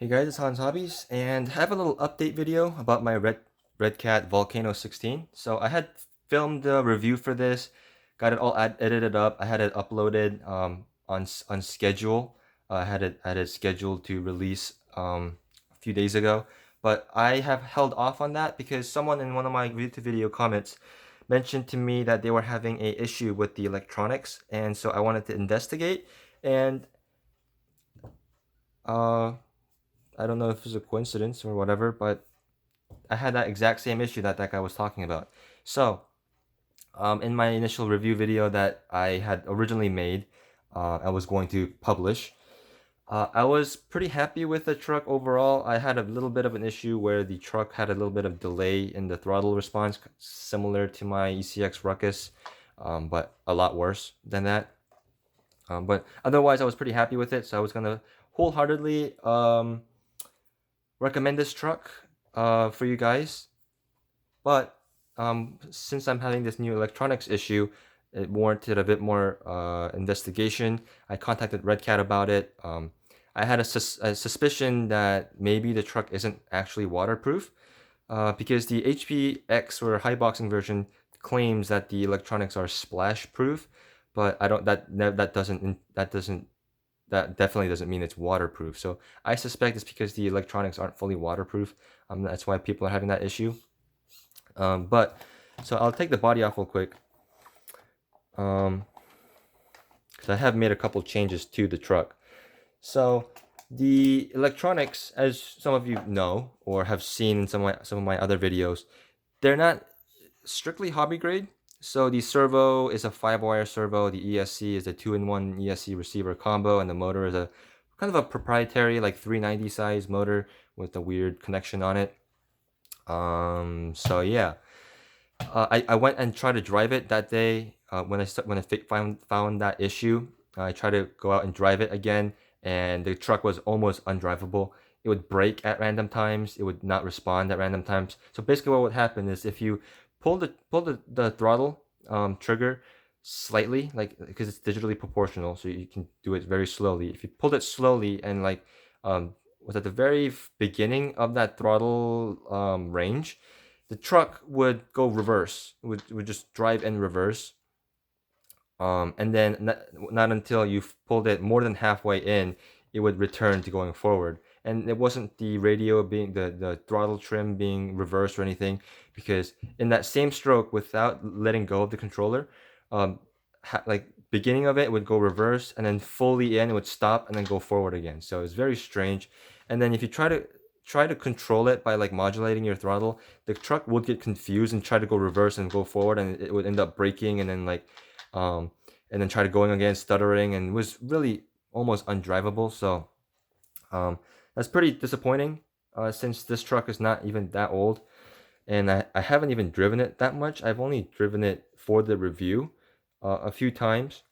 Hey guys, it's Hans Hobbies, and I have a little update video about my Redcat Volcano 16. So I had filmed the review for this, got it all edited up. I had it uploaded on schedule. I had it scheduled to release a few days ago, but I have held off on that because someone in one of my YouTube video comments mentioned to me that they were having a issue with the electronics, and so I wanted to investigate. And uh, I don't know if it's a coincidence or whatever, but I had that exact same issue that that guy was talking about. So, in my initial review video that I had originally made, I was going to publish. I was pretty happy with the truck overall. I had a little bit of an issue where the truck had a little bit of delay in the throttle response, similar to my ECX Ruckus, but a lot worse than that. But otherwise, I was pretty happy with it, so I was gonna wholeheartedly recommend this truck for you guys. But since I'm having this new electronics issue, it warranted a bit more investigation. I contacted Redcat about it. I had a suspicion that maybe the truck isn't actually waterproof because the HPX or high boxing version claims that the electronics are splash proof, but I don't that definitely doesn't mean it's waterproof. So I suspect it's because the electronics aren't fully waterproof. That's why people are having that issue. But so I'll take the body off real quick. Because I have made a couple changes to the truck. So the electronics, as some of you know or have seen in some of my other videos, they're not strictly hobby grade. So the servo is a 5-wire servo. The ESC is a 2-in-1 ESC receiver combo, and the motor is a kind of a proprietary like 390 size motor with a weird connection on it. So yeah, I went and tried to drive it that day when I found that issue. I tried to go out and drive it again, and the truck was almost undrivable. It would brake at random times. It would not respond at random times. So basically, what would happen is if you pull the throttle trigger slightly, like because it's digitally proportional, so you can do it very slowly. If you pulled it slowly and like was at the very beginning of that throttle range, the truck would go reverse. Would just drive in reverse. And then not until you've pulled it more than halfway in, it would return to going forward. And it wasn't the radio being the throttle trim being reversed or anything, because in that same stroke, without letting go of the controller, like beginning of it would go reverse, and then fully in it would stop and then go forward again. So it's very strange. And then if you try to control it by like modulating your throttle, the truck would get confused and try to go reverse and go forward, and it would end up braking and then like and then try to going again, stuttering, and it was really almost undrivable. So that's pretty disappointing since this truck is not even that old, and I haven't even driven it that much. I've only driven it for the review a few times.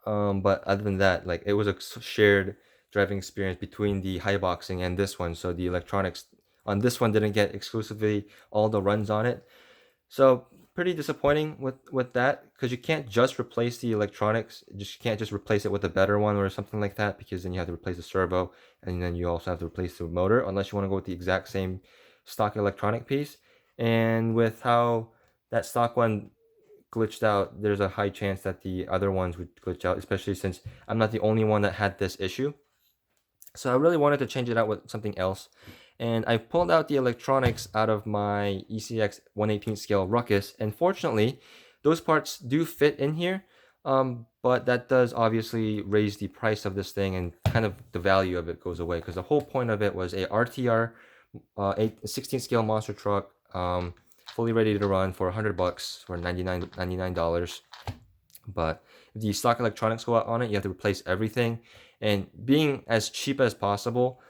But other than that, like it was a shared driving experience between the high boxing and this one. So the electronics on this one didn't get exclusively all the runs on it. So pretty disappointing with that, because you can't just replace the electronics. You can't just replace it with a better one or something like that, because then you have to replace the servo, and then you also have to replace the motor, unless you want to go with the exact same stock electronic piece. And with how that stock one glitched out, there's a high chance that the other ones would glitch out, especially since I'm not the only one that had this issue. So I really wanted to change it out with something else. And I pulled out the electronics out of my ECX 1/18 scale Ruckus, and fortunately, those parts do fit in here. But that does obviously raise the price of this thing, and kind of the value of it goes away, because the whole point of it was a RTR 16 scale monster truck, fully ready to run for $100 for $99. But if the stock electronics go out on it, you have to replace everything. And being as cheap as possible,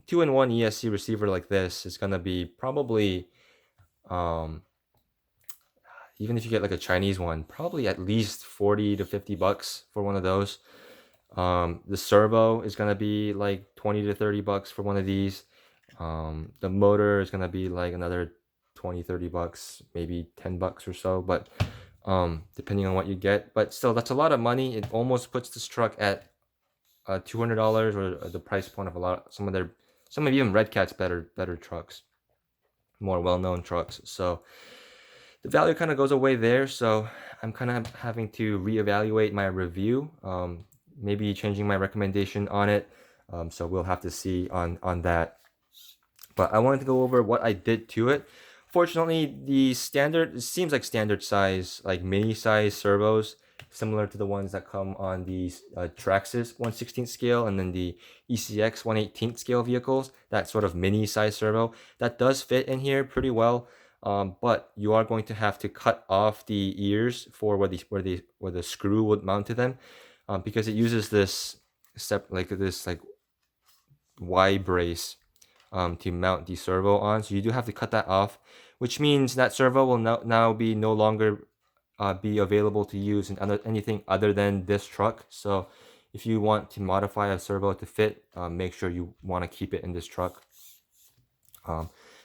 2-in-1 ESC receiver like this is gonna be probably, um, even if you get like a Chinese one, probably at least 40 to 50 bucks for one of those. The servo is gonna be like 20 to 30 bucks for one of these. The motor is gonna be like another 20, 30 bucks, maybe 10 bucks or so, but depending on what you get. But still, that's a lot of money. It almost puts this truck at $200 or the price point of some of even Redcat's better trucks, more well-known trucks. So the value kind of goes away there. So I'm kind of having to reevaluate my review, maybe changing my recommendation on it. So we'll have to see on that. But I wanted to go over what I did to it. Fortunately, it seems like standard size, like mini size servos, similar to the ones that come on the Traxxas 1/16 scale and then the ECX 1/18 scale vehicles, that sort of mini size servo, that does fit in here pretty well. But you are going to have to cut off the ears for where the screw would mount to them, because it uses this Y brace to mount the servo on. So you do have to cut that off, which means that servo will now be no longer be available to use in anything other than this truck. So if you want to modify a servo to fit, make sure you want to keep it in this truck.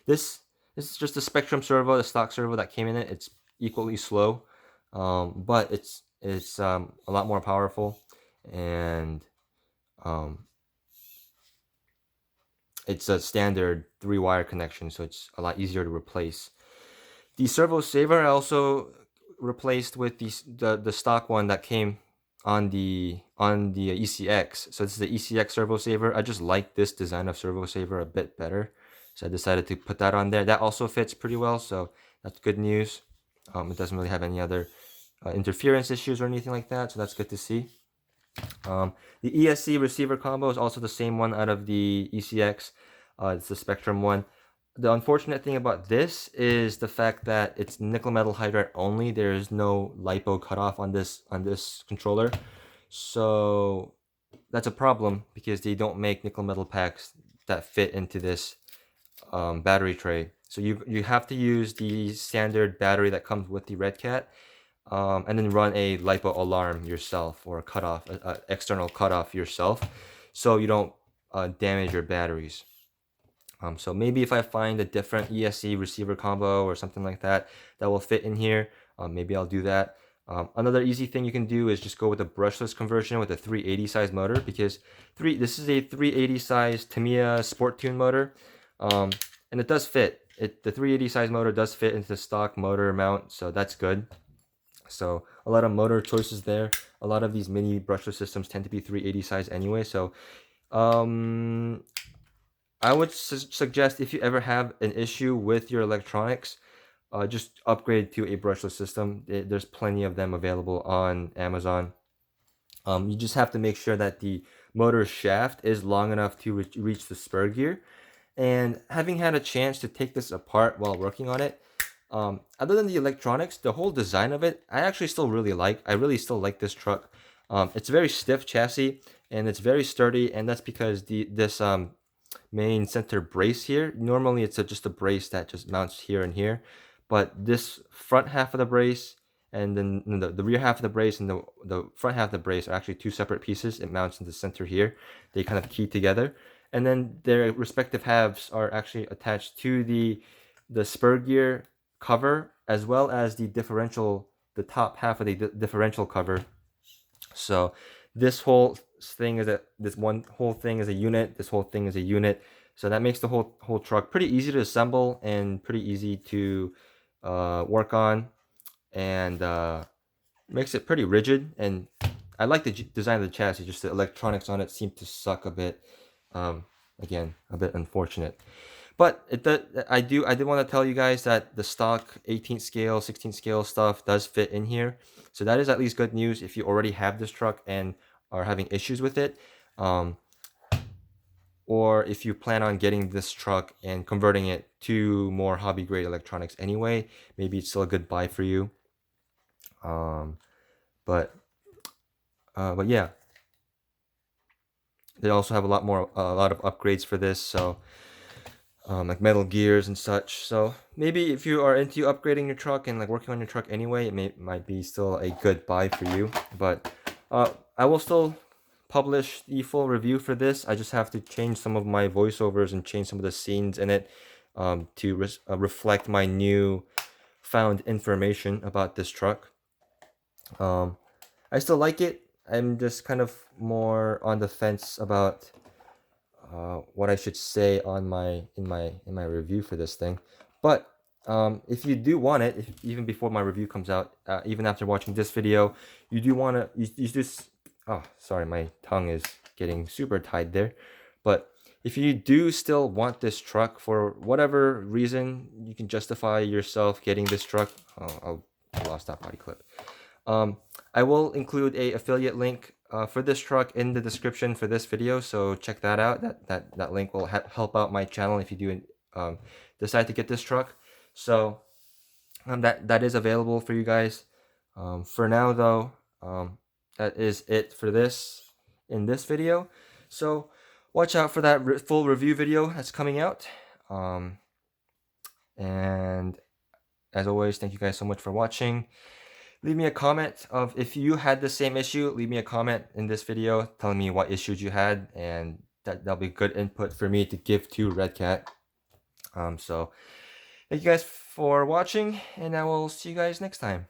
This is just a Spectrum servo, the stock servo that came in it. It's equally slow, but it's a lot more powerful, and it's a standard 3-wire connection, so it's a lot easier to replace. The servo saver I also replaced with the stock one that came on the ECX. So this is the ECX servo saver. I just like this design of servo saver a bit better, so I decided to put that on there. That also fits pretty well, so that's good news. It doesn't really have any other interference issues or anything like that, so that's good to see. The ESC receiver combo is also the same one out of the ECX. It's the Spectrum one. The unfortunate thing about this is the fact that it's nickel metal hydride only. There is no LiPo cutoff on this controller, so that's a problem because they don't make nickel metal packs that fit into this battery tray. So you have to use the standard battery that comes with the Redcat, and then run a LiPo alarm yourself, or a cutoff, external cutoff yourself, so you don't damage your batteries. So maybe if I find a different ESC receiver combo or something like that that will fit in here, maybe I'll do that. Another easy thing you can do is just go with a brushless conversion with a 380 size motor, because this is a 380 size Tamiya Sport Tune motor, and it does fit. The 380 size motor does fit into the stock motor mount, so that's good. So a lot of motor choices there. A lot of these mini brushless systems tend to be 380 size anyway, so I would suggest, if you ever have an issue with your electronics, just upgrade to a brushless system. There's plenty of them available on Amazon. You just have to make sure that the motor shaft is long enough to reach the spur gear. And having had a chance to take this apart while working on it, other than the electronics, the whole design of it, I actually still really like. I really still like this truck. It's a very stiff chassis, and it's very sturdy, and that's because this main center brace here, normally it's just a brace that just mounts here and here, but this front half of the brace and then the rear half of the brace and the front half of the brace are actually two separate pieces. It mounts in the center here. They kind of key together, and then their respective halves are actually attached to the spur gear cover, as well as the top half of the differential cover. So this whole thing is this whole thing is a unit. This whole thing is a unit. So that makes the whole truck pretty easy to assemble and pretty easy to work on, and makes it pretty rigid. And I like the design of the chassis. Just the electronics on it seem to suck a bit. Again, a bit unfortunate. But I did want to tell you guys that the stock 18th scale, 16th scale stuff does fit in here. So that is at least good news if you already have this truck and are having issues with it. Or if you plan on getting this truck and converting it to more hobby grade electronics anyway, maybe it's still a good buy for you. But yeah, they also have a lot of upgrades for this. So like metal gears and such. So maybe if you are into upgrading your truck and like working on your truck anyway, it might be still a good buy for you. But I will still publish the full review for this. I just have to change some of my voiceovers and change some of the scenes in it to reflect my new found information about this truck. I still like it. I'm just kind of more on the fence about what I should say on my review for this thing. But if you do want it, even before my review comes out, even after watching this video, you do want to you just oh, sorry, my tongue is getting super tied there. But if you do still want this truck for whatever reason, you can justify yourself getting this truck. I lost that body clip. I will include a affiliate link for this truck in the description for this video, so check that out. That link will help out my channel if you do decide to get this truck. So that is available for you guys. For now though, that is it for this in this video. So watch out for that full review video that's coming out. And as always, thank you guys so much for watching. Leave me a comment of if you had the same issue. Leave me a comment in this video telling me what issues you had, and that'll be good input for me to give to Redcat. So thank you guys for watching, and I will see you guys next time.